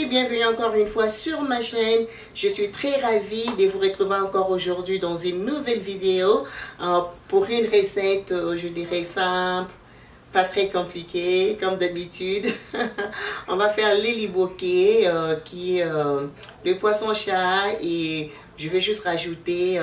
bienvenue encore une fois sur ma chaîne. Je suis très ravie de vous retrouver encore aujourd'hui dans une nouvelle vidéo pour une recette, je dirais simple, pas très compliquée comme d'habitude. On va faire l'eliboké qui est le poisson-chat et je vais juste rajouter,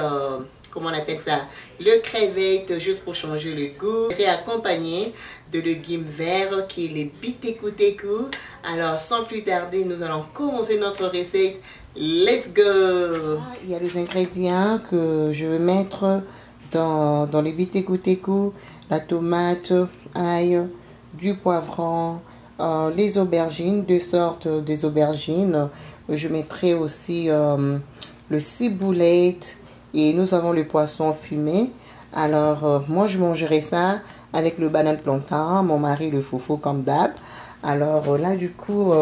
comment on appelle ça, le crevette juste pour changer le goût. Et accompagné de légumes verts qui est les biteku-teku. Alors sans plus tarder, nous allons commencer notre recette. Let's go! Il y a les ingrédients que je vais mettre dans les biteku-teku: la tomate, ail, du poivron, les aubergines, deux sortes des aubergines. Je mettrai aussi le ciboulette et nous avons le poisson fumé. Alors moi je mangerai ça avec le banane plantain, mon mari le foufou comme d'hab. Alors là du coup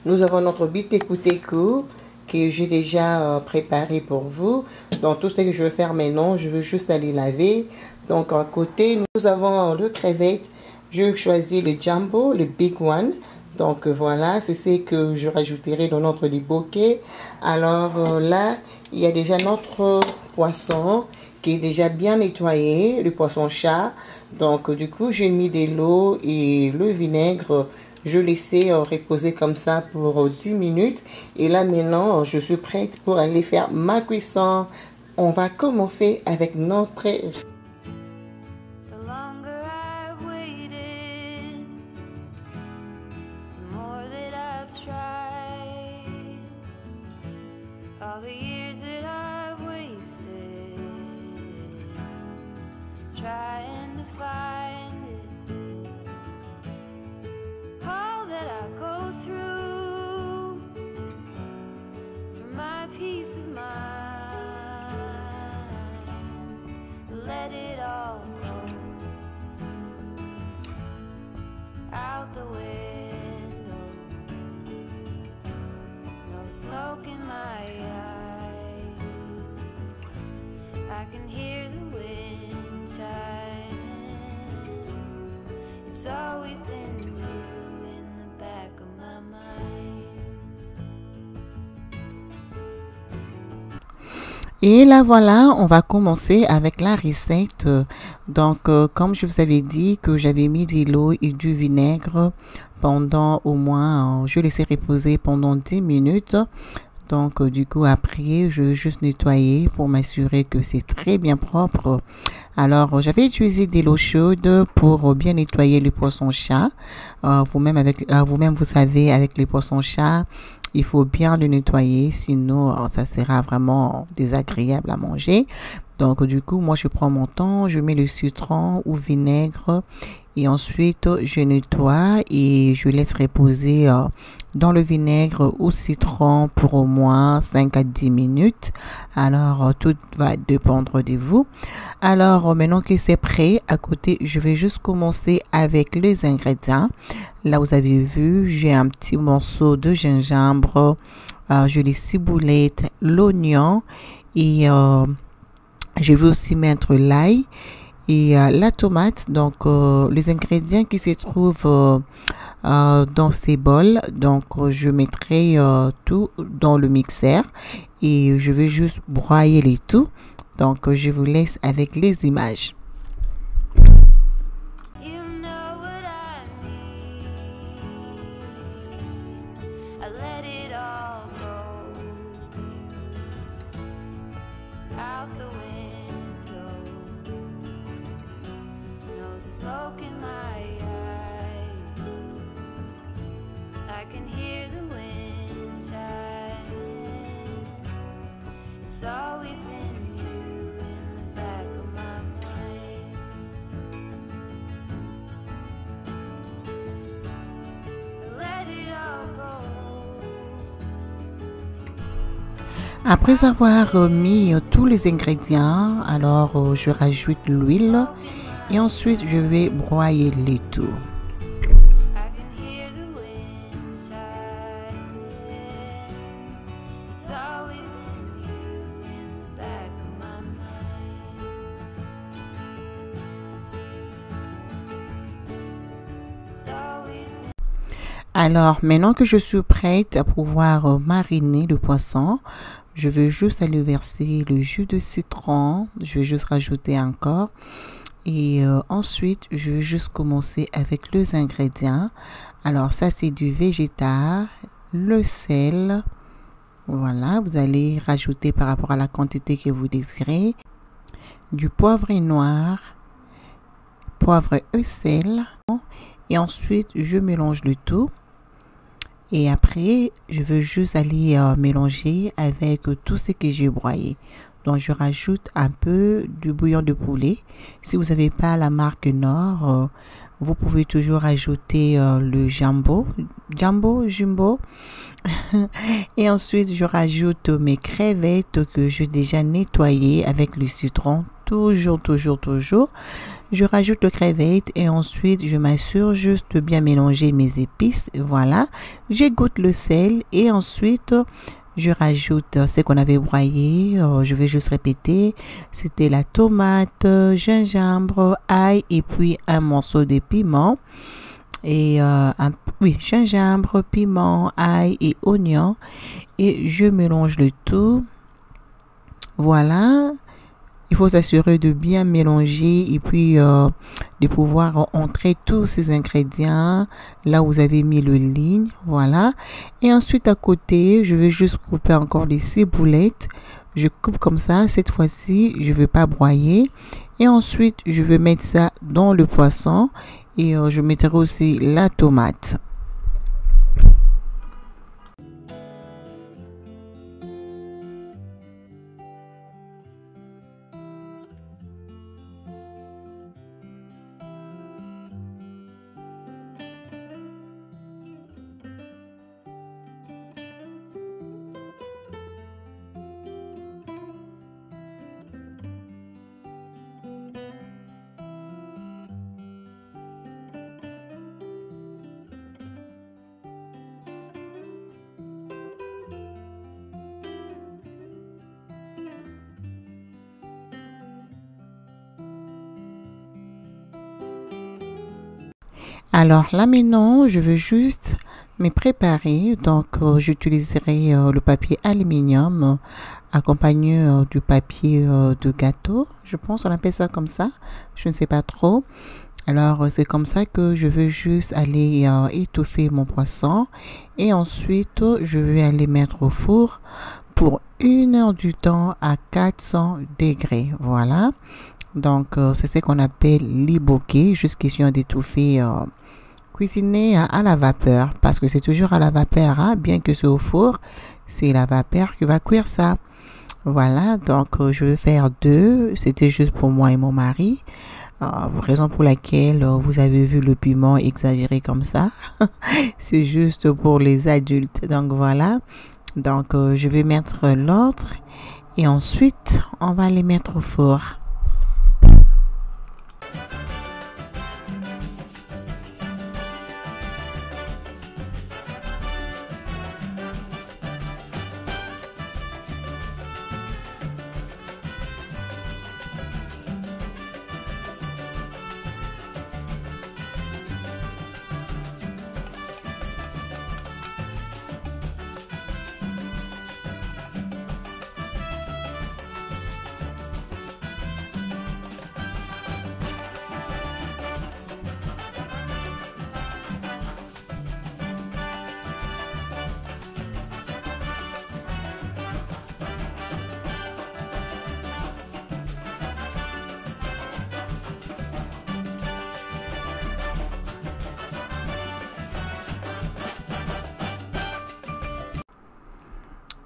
nous avons notre biteku-teku que j'ai déjà préparé pour vous. Donc tout ce que je vais faire maintenant, je veux juste aller laver. Donc à côté nous avons le crevette. Je choisis le jumbo, le big one. Donc voilà, c'est ce que je rajouterai dans notre eliboké. Alors là, il y a déjà notre poisson qui est déjà bien nettoyé, le poisson-chat. Donc du coup, j'ai mis de l'eau et le vinaigre. Je laissais reposer comme ça pour 10 minutes. Et là maintenant, je suis prête pour aller faire ma cuisson. On va commencer avec notre... All the years that I've wasted trying to find it, all that I go through for my peace of mind, let it all go out the window, no smoke in my eyes, I can hear the wind chiming. It's always been you in the back of my mind. Et là voilà, on va commencer avec la recette. Donc comme je vous avais dit que j'avais mis de l'eau et du vinaigre pendant au moins, je laissais reposer pendant 10 minutes. Donc du coup après je vais juste nettoyer pour m'assurer que c'est très bien propre. Alors j'avais utilisé de l'eau chaude pour bien nettoyer les poissons-chat. Vous-même vous savez, avec les poissons-chat, il faut bien le nettoyer, sinon ça sera vraiment désagréable à manger. Donc du coup moi je prends mon temps, je mets le citron ou vinaigre et ensuite je nettoie et je laisse reposer dans le vinaigre ou citron pour au moins 5 à 10 minutes. Alors tout va dépendre de vous. Alors maintenant que c'est prêt, à côté je vais juste commencer avec les ingrédients. Là vous avez vu, j'ai un petit morceau de gingembre, je les ciboulette, l'oignon et je vais aussi mettre l'ail et la tomate. Donc les ingrédients qui se trouvent dans ces bols, donc je mettrai tout dans le mixeur et je vais juste broyer les tout. Donc je vous laisse avec les images. Smoke in my eyes, I can hear the wind chiming. It's always been you in the back of my mind. Let it all go. Après avoir mis tous les ingrédients, alors je rajoute l'huile. Et ensuite, je vais broyer les tout. Alors, maintenant que je suis prête à pouvoir mariner le poisson, je vais juste aller verser le jus de citron. Je vais juste rajouter encore. Et ensuite, je vais juste commencer avec les ingrédients. Alors, ça, c'est du végétal, le sel. Voilà, vous allez rajouter par rapport à la quantité que vous désirez. Du poivre noir, poivre et sel. Et ensuite, je mélange le tout. Et après, je veux juste aller mélanger avec tout ce que j'ai broyé. Donc, je rajoute un peu du bouillon de poulet. Si vous n'avez pas la marque Nord, vous pouvez toujours ajouter le jumbo. Et ensuite, je rajoute mes crevettes que j'ai déjà nettoyées avec le citron. Toujours. Je rajoute le crevette et ensuite, je m'assure juste de bien mélanger mes épices. Voilà, j'égoutte le sel et ensuite, je rajoute ce qu'on avait broyé. Je vais juste répéter. C'était la tomate, gingembre, ail et puis un morceau de piment. Et gingembre, piment, ail et oignon. Et je mélange le tout. Voilà. Il faut s'assurer de bien mélanger et puis de pouvoir entrer tous ces ingrédients là où vous avez mis le ligne. Voilà. Et ensuite à côté, je vais juste couper encore les ciboulettes. Je coupe comme ça. Cette fois-ci, je ne vais pas broyer. Et ensuite, je vais mettre ça dans le poisson. Et je mettrai aussi la tomate. Alors là maintenant, je veux juste me préparer. Donc j'utiliserai le papier aluminium accompagné du papier de gâteau. Je pense on appelle ça comme ça. Je ne sais pas trop. Alors c'est comme ça que je veux juste aller étouffer mon poisson. Et ensuite, je vais aller mettre au four pour 1 heure du temps à 400 degrés. Voilà. Donc c'est ce qu'on appelle l'iboké. Juste question d'étouffer. Cuisiner à la vapeur parce que c'est toujours à la vapeur, hein, bien que c'est au four, c'est la vapeur qui va cuire ça. Voilà, donc je vais faire 2, c'était juste pour moi et mon mari, raison pour laquelle vous avez vu le piment exagéré comme ça. C'est juste pour les adultes, donc voilà. Donc je vais mettre l'autre et ensuite on va les mettre au four.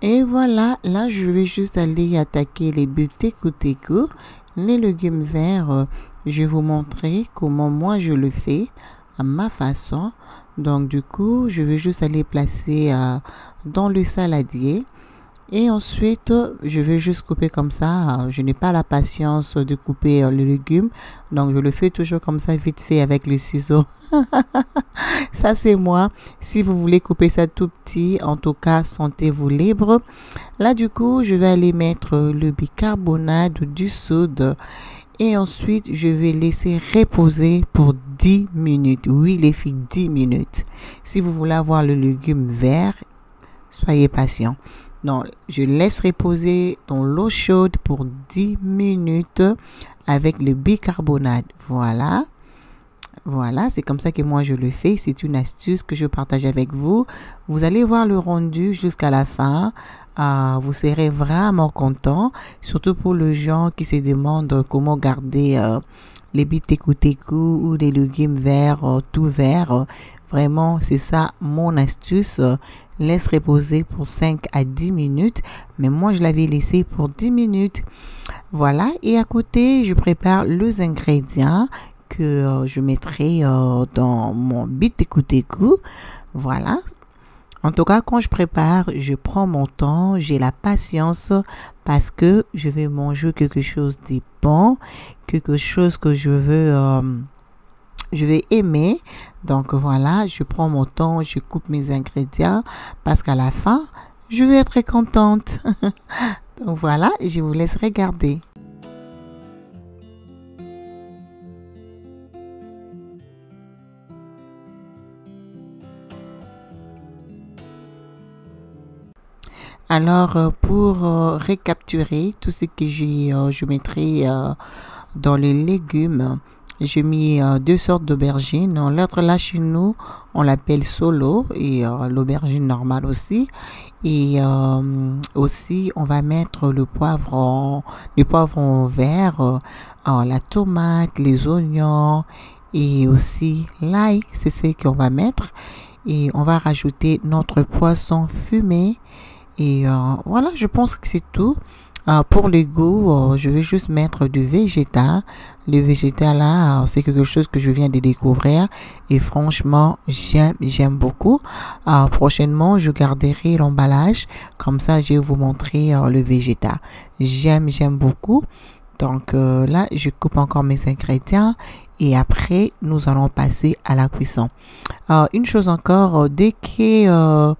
Et voilà, là je vais juste aller attaquer les butéco-téco, les légumes verts. Je vais vous montrer comment moi je le fais à ma façon. Donc du coup, je vais juste aller placer dans le saladier. Et ensuite, je vais juste couper comme ça. Je n'ai pas la patience de couper les légumes. Donc, je le fais toujours comme ça, vite fait avec le ciseau. Ça, c'est moi. Si vous voulez couper ça tout petit, en tout cas, sentez-vous libre. Là, du coup, je vais aller mettre le bicarbonate du soude. Et ensuite, je vais laisser reposer pour 10 minutes. Oui, les filles, 10 minutes. Si vous voulez avoir le légume vert, soyez patient. Donc, je laisse reposer dans l'eau chaude pour 10 minutes avec le bicarbonate. Voilà. Voilà, c'est comme ça que moi je le fais. C'est une astuce que je partage avec vous. Vous allez voir le rendu jusqu'à la fin. Vous serez vraiment content. Surtout pour les gens qui se demandent comment garder les bitékou-tékou ou les légumes verts, tout verts. Vraiment, c'est ça mon astuce. Laisse reposer pour 5 à 10 minutes. Mais moi, je l'avais laissé pour 10 minutes. Voilà. Et à côté, je prépare les ingrédients que je mettrai dans mon bitékou-tékou. Voilà. En tout cas, quand je prépare, je prends mon temps, j'ai la patience parce que je vais manger quelque chose de bon, quelque chose que je vais aimer. Donc voilà, je prends mon temps, je coupe mes ingrédients parce qu'à la fin, je vais être contente. Donc voilà, je vous laisse regarder. Alors, pour récapturer tout ce que je mettrai dans les légumes, j'ai mis deux sortes d'aubergines. L'autre là chez nous, on l'appelle solo et l'aubergine normale aussi. Et aussi, on va mettre le poivron vert, la tomate, les oignons et aussi l'ail. C'est ce qu'on va mettre. Et on va rajouter notre poisson fumé. Et voilà, je pense que c'est tout. Pour les goûts, je vais juste mettre du végétal. Le végétal là, c'est quelque chose que je viens de découvrir et franchement, j'aime beaucoup. Prochainement, je garderai l'emballage. Comme ça, je vais vous montrer le végétal. J'aime beaucoup. Donc là, je coupe encore mes ingrédients et après, nous allons passer à la cuisson. Une chose encore, dès que...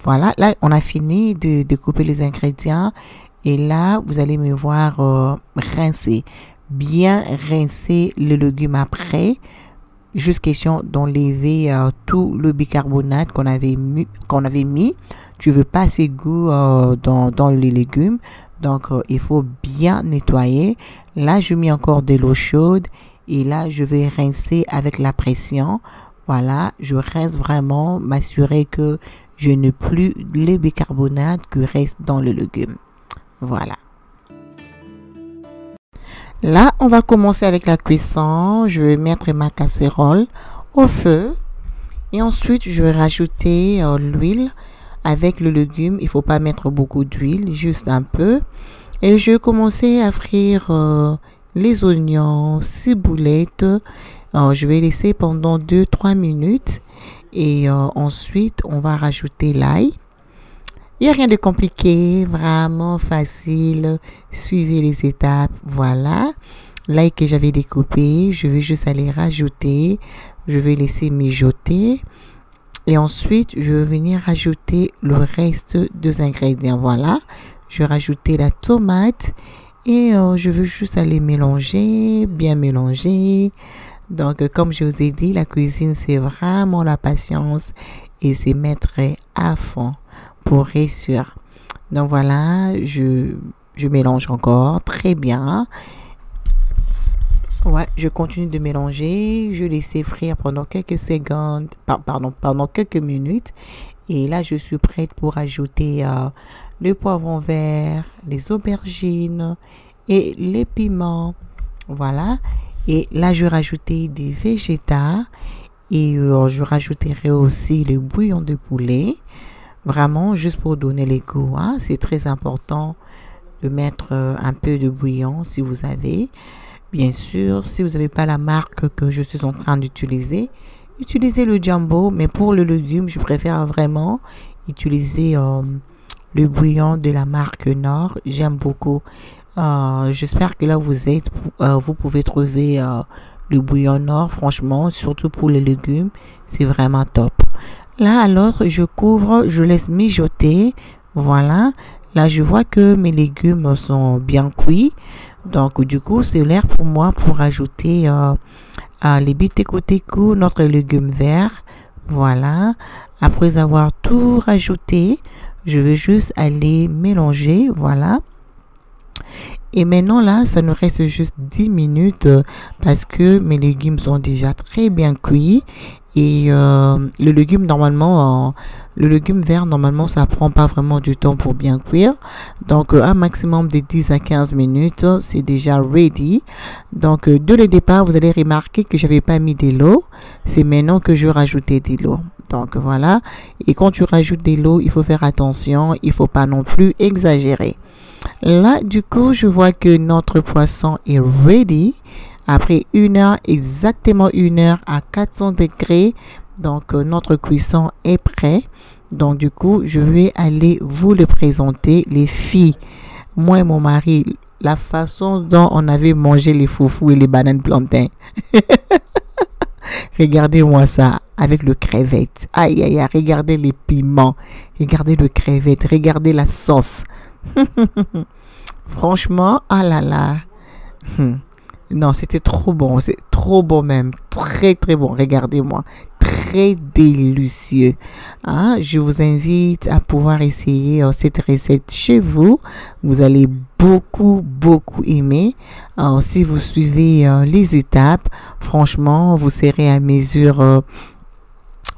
voilà, là, on a fini de couper les ingrédients. Et là, vous allez me voir rincer. Bien rincer le légume après. Juste question d'enlever tout le bicarbonate qu'on avait mis. Tu veux pas ces goûts dans les légumes. Donc, il faut bien nettoyer. Là, je mets encore de l'eau chaude. Et là, je vais rincer avec la pression. Voilà, je rince vraiment, m'assurer que je n'ai plus les bicarbonates qui restent dans le légume. Voilà. Là, on va commencer avec la cuisson. Je vais mettre ma casserole au feu. Et ensuite, je vais rajouter l'huile avec le légume. Il ne faut pas mettre beaucoup d'huile, juste un peu. Et je vais commencer à frire les oignons, ciboulettes. Je vais laisser pendant 2-3 minutes. Et ensuite, on va rajouter l'ail. Il n'y a rien de compliqué, vraiment facile. Suivez les étapes. Voilà. L'ail que j'avais découpé, je vais juste aller rajouter. Je vais laisser mijoter. Et ensuite, je vais venir rajouter le reste des ingrédients. Voilà. Je vais rajouter la tomate. Et je veux juste aller mélanger, bien mélanger. Donc, comme je vous ai dit, la cuisine, c'est vraiment la patience et c'est mettre à fond pour réussir. Donc, voilà, je mélange encore très bien. Ouais, je continue de mélanger. Je laisse frire pendant quelques secondes, pendant quelques minutes. Et là, je suis prête pour ajouter le poivron vert, les aubergines et les piments. Voilà. Et là, je vais rajouter des végétals et je rajouterai aussi le bouillon de poulet. Vraiment, juste pour donner les goûts. Hein. C'est très important de mettre un peu de bouillon si vous avez. Bien sûr, si vous n'avez pas la marque que je suis en train d'utiliser, utilisez le Jumbo. Mais pour le légume, je préfère vraiment utiliser le bouillon de la marque Nord. J'aime beaucoup. J'espère que là où vous êtes, vous pouvez trouver le bouillon Nord. Franchement, surtout pour les légumes, c'est vraiment top. Là, alors, je couvre, je laisse mijoter. Voilà. Là, je vois que mes légumes sont bien cuits. Donc du coup, c'est l'heure pour moi pour ajouter les biteko, notre légume vert. Voilà. Après avoir tout rajouté, je vais juste aller mélanger. Voilà. Et maintenant là, ça nous reste juste 10 minutes parce que mes légumes sont déjà très bien cuits. Et le légume vert normalement ça prend pas vraiment du temps pour bien cuire. Donc un maximum de 10 à 15 minutes, c'est déjà ready. Donc dès le départ, vous allez remarquer que j'avais pas mis de l'eau. C'est maintenant que je rajoutais de l'eau. Donc voilà. Et quand tu rajoutes de l'eau, il faut faire attention. Il faut pas non plus exagérer. Là, du coup, je vois que notre poisson est ready. Après exactement une heure à 400 degrés. Donc, notre cuisson est prêt. Donc, du coup, je vais aller vous le présenter, les filles. Moi et mon mari, la façon dont on avait mangé les foufous et les bananes plantains. Regardez-moi ça avec le crevette. Aïe, aïe, aïe, regardez les piments. Regardez le crevette. Regardez la sauce. Franchement, ah là là. Non, c'était trop bon. C'est trop bon même. Très, très bon. Regardez-moi. Très délicieux. Hein? Je vous invite à pouvoir essayer cette recette chez vous. Vous allez beaucoup, beaucoup aimer. Si vous suivez les étapes, franchement, vous serez à mesure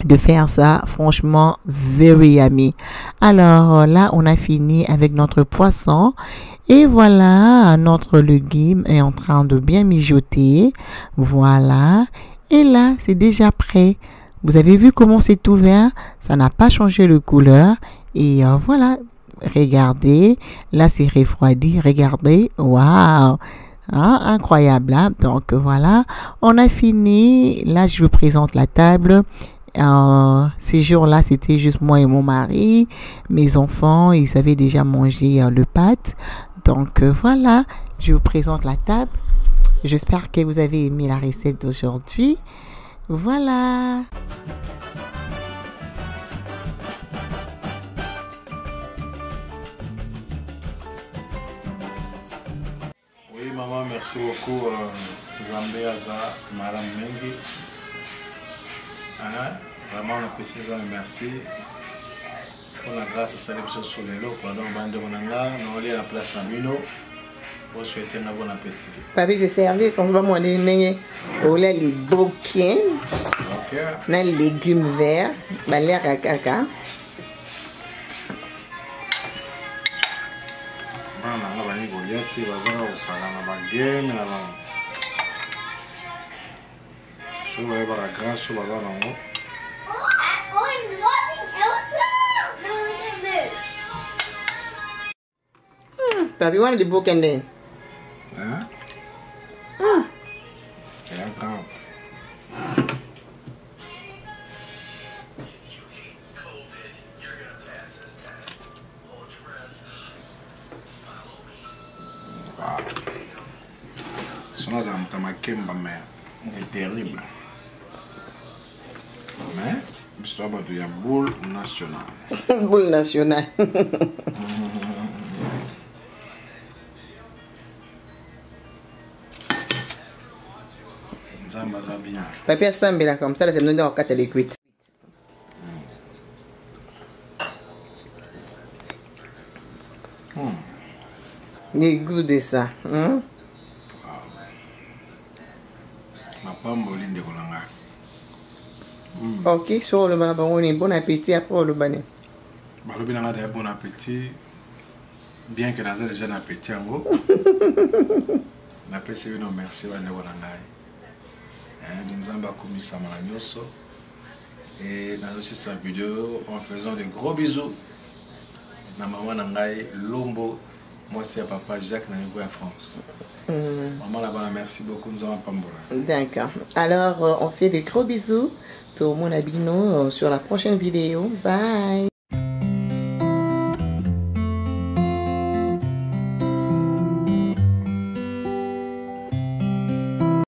de faire ça. Franchement, very yummy. Alors là, on a fini avec notre poisson. Et voilà, notre légume est en train de bien mijoter. Voilà. Et là, c'est déjà prêt. Vous avez vu comment c'est ouvert? Ça n'a pas changé de couleur. Et voilà. Regardez. Là, c'est refroidi. Regardez. Waouh! Hein, incroyable. Hein? Donc, voilà. On a fini. Là, je vous présente la table. Ces jours-là, c'était juste moi et mon mari. Mes enfants, ils avaient déjà mangé le pâte. Donc voilà, je vous présente la table. J'espère que vous avez aimé la recette d'aujourd'hui. Voilà. Oui, maman, merci beaucoup. Zambé Aza, Madame Mengi. Vraiment, on apprécie ça, merci. Pour la grâce, ça les choses sur les lots. Donc, bande de monanga, nous allons à la place à Mino. Pour souhaiter un bon appétit. Papi, j'ai servi comme va moi les bouquins, les légumes verts, l'air à caca. Papi, on a des bouquins then. Hein? C'est grave. Son za mtamakemba mais c'est terrible. Mais l'histoire de la boule nationale. Boule nationale. Papi a sambi là comme ça, là c'est le nom de 4 liquides. Les goûts de ça. Hein? Ok, sur le banane, bon appétit après le banane. Bon appétit, bien que dans un jeune appétit en gros. N'apprécie non merci à nous nous avons commis ça et dans aussi cette vidéo en faisant de gros bisous na maman nangai Lombo, moi c'est papa Jacques Nanigo en France. Maman là-bas, merci beaucoup, nous avons Pambola. D'accord. Alors on fait des gros bisous. Tout le monde abonne sur la prochaine vidéo. Bye.